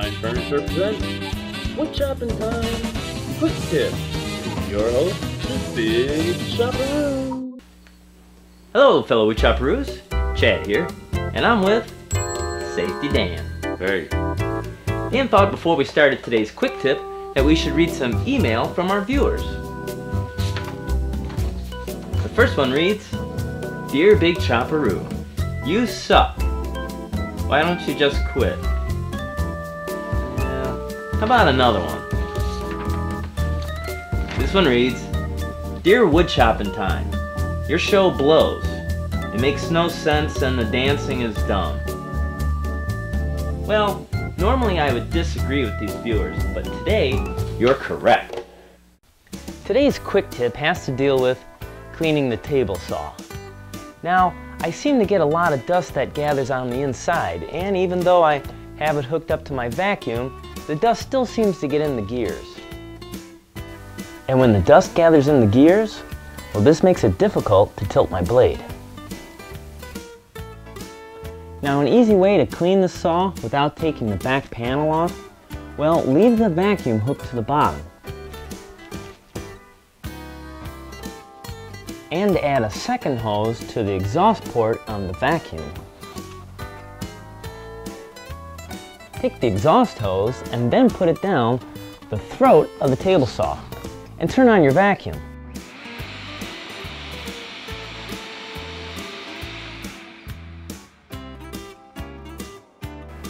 Design Furniture presents Wood Chopping Time Quick Tip. Your host, the Big Chopperoo. Hello, fellow wood chopperoos. Chad here, and I'm with Safety Dan. Hey. Dan thought before we started today's quick tip that we should read some email from our viewers. The first one reads, Dear Big Chopperoo, you suck. Why don't you just quit? How about another one? This one reads, Dear Wood Chopping Time, your show blows. It makes no sense and the dancing is dumb. Well, normally I would disagree with these viewers, but today you're correct. Today's quick tip has to deal with cleaning the table saw. Now, I seem to get a lot of dust that gathers on the inside, and even though I have it hooked up to my vacuum, the dust still seems to get in the gears. And when the dust gathers in the gears, well, this makes it difficult to tilt my blade. Now, an easy way to clean the saw without taking the back panel off, well, leave the vacuum hooked to the bottom. And add a second hose to the exhaust port on the vacuum. Take the exhaust hose and then put it down the throat of the table saw and turn on your vacuum.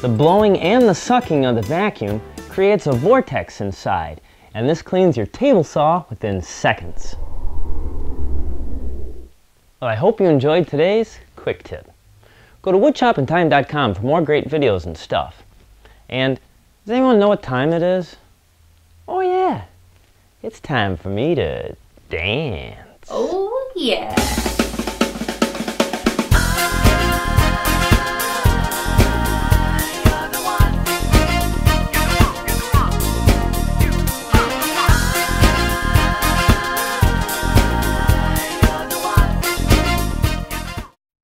The blowing and the sucking of the vacuum creates a vortex inside, and this cleans your table saw within seconds. Well, I hope you enjoyed today's quick tip. Go to woodchoppingtime.com for more great videos and stuff. And does anyone know what time it is? Oh yeah, it's time for me to dance. Oh yeah.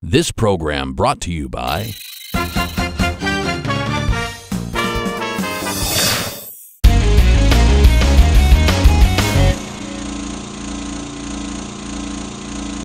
This program brought to you by